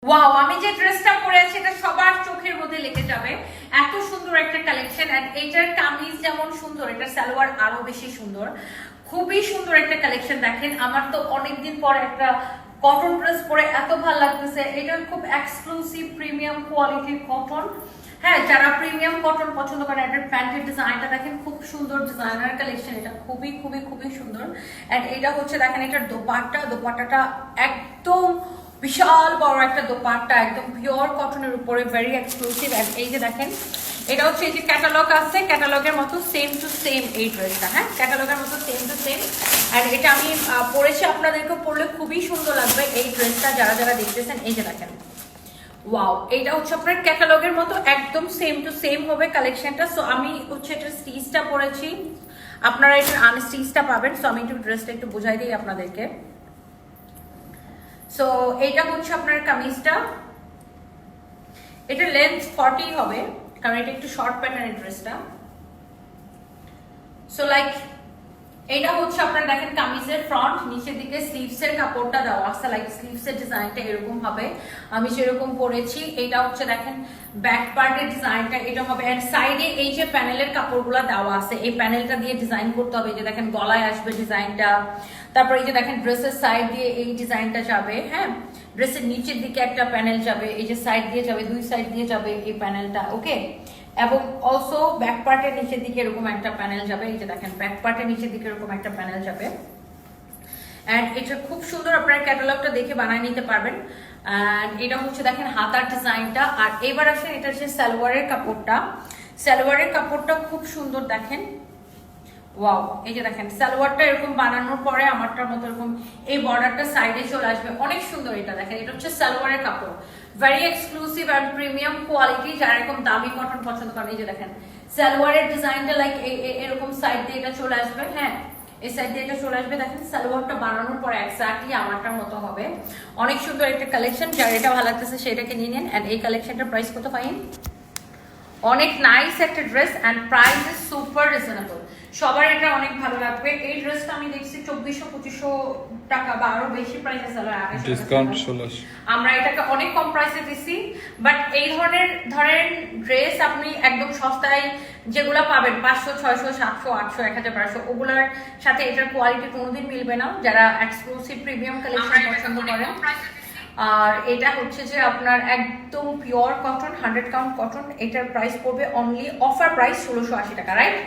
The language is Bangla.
ওয়াও, আমি যে ড্রেসটা পরে আছি এটা সবার চোখের মধ্যে লেগে যাবে। এত সুন্দর একটা কালেকশন, এন্ড এইটার কামিজ যেমন সুন্দর, এটার সালোয়ার আরো বেশি সুন্দর। খুবই সুন্দর একটা কালেকশন। দেখেন, আমার তো অনেকদিন পর একটা কটন ড্রেস পরে এত ভালো লাগতেছে। এটা খুব এক্সক্লুসিভ প্রিমিয়াম কোয়ালিটির কটন। হ্যাঁ, যারা প্রিমিয়াম কটন পছন্দ করেন, এটার প্যান্টের ডিজাইনটা দেখেন, খুব সুন্দর ডিজাইনার কালেকশন। এটা খুবই খুবই খুবই সুন্দর। এন্ড এটা হচ্ছে দেখেন, এটার দোপাট্টাটা একদম বিশাল বড় একটা দোপাট্টা, একদম পিওর কটনের উপরে, ভেরি এক্সক্লুসিভ। এন্ড এই যে দেখেন, এটা হচ্ছে এই যে ক্যাটালগ আছে, ক্যাটালগের মতো সেম টু সেম এই ড্রেসটা। হ্যাঁ, ক্যাটালগের মতো সেম টু সেম। আর এটা আমি পরেছি, আপনাদেরকে পরলে খুবই সুন্দর লাগবে এই ড্রেসটা। যারা যারা দেখতেছেন, এই যে দেখেন, ওয়াও, এটা হচ্ছে আপনার ক্যাটালগের মতো একদম সেম টু সেম হবে কালেকশনটা। সো আমি হচ্ছে এটা স্টিচটা পরেছি, আপনারা এটা আনস্টিচটা পাবেন। সো আমি একটু ড্রেসটা একটু বুঝাই দিই আপনাদেরকে। সো এইটা হচ্ছে আপনার কামিজটা, এটা লেন্থ 40 হবে, কারণ এটা একটু শর্ট প্যাটার্নের ড্রেসটা। সো লাইক এটা হচ্ছে আপনার দেখেন কামিজের ফ্রন্ট, নিচের দিকে স্লিভসের কাপড়টা দেওয়া আছে, লাইক স্লিভসের ডিজাইনটা এরকম হবে, আমি যেরকম পরেছি। এটা হচ্ছে দেখেন ব্যাক পার্টের ডিজাইনটা এটা হবে। এন্ড সাইডে এই যে প্যানেলের কাপড়গুলো দেওয়া আছে, এই প্যানেলটা দিয়ে ডিজাইন করতে হবে। এই যে দেখেন গলায় আসবে ডিজাইনটা, তারপর এই যে দেখেন ড্রেসের সাইড দিয়ে এই ডিজাইনটা যাবে। হ্যাঁ, ড্রেসের নিচের দিকে একটা প্যানেল যাবে, এই যে সাইড দিয়ে যাবে, দুই সাইড দিয়ে যাবে এই প্যানেলটা। ওকে, এবং অলসো ব্যাক পার্টের নিচের দিকে এরকম একটা প্যানেল যাবে। এই যে দেখেন ব্যাক পার্টের নিচের দিকে এরকম একটা প্যানেল যাবে। এন্ড এটা খুব সুন্দর, আপনারা ক্যাটালগটা দেখে বানিয়ে নিতে পারবেন। এন্ড এটা হচ্ছে দেখেন হাতার ডিজাইনটা। আর এবার আসেন এটা হচ্ছে সালোয়ারের কাপড়টা। সালোয়ারের কাপড়টা খুব সুন্দর দেখেন, ওয়াও। এই যে দেখেন সালোয়ারটা এরকম বানানোর পরে আমারটার মতো এরকম এই বর্ডারটা সাইডে চলে আসবে, অনেক সুন্দর। এটা দেখেন, এটা হচ্ছে সালোয়ারের কাপড়, very exclusive and premium quality. যারা এরকম দামি কটন পছন্দ করেন, এই যে দেখেন সালোয়ারের ডিজাইনটা লাইক এরকম সাইড দিয়ে এটা চলে আসবে। হ্যাঁ, এই সাইড দিয়ে এটা চলে আসবে। দেখেন সালোয়ারটা বানানোর পরে এক্স্যাক্টলি আমারটার মতো হবে, অনেক সুন্দর একটা কালেকশন। যার এটা ভালো লাগতেছে সেটাকে নিয়ে নেন। এন্ড এই কালেকশনটার প্রাইস কত পাইন? অনেক নাইস একটা dress and price is super reasonable. সবার এটা অনেক ভালো লাগবে। এই ড্রেসটা আমি দেখছি 2400-2500 টাকা বা আরো বেশি প্রাইসে সেল হয়, ডিসকাউন্ট 1600। আমরা এটাকে অনেক কম প্রাইসে দিছি। বাট এই ধরনের ধরেন ড্রেস আপনি একদম সস্তায় যেগুলো পাবেন 500, 600, 700, 800, 1000, 1200, ওগুলোর সাথে এটার কোয়ালিটি কোনোদিন মিলবে না। যারা এক্সক্লুসিভ প্রিমিয়াম কালেকশন পছন্দ করেন। আর এটা হচ্ছে যে আপনার একদম পিওর কটন, 100 কাউন্ট কটন। এটার প্রাইস পড়বে অনলি অফার প্রাইস 1680 টাকা, রাইট?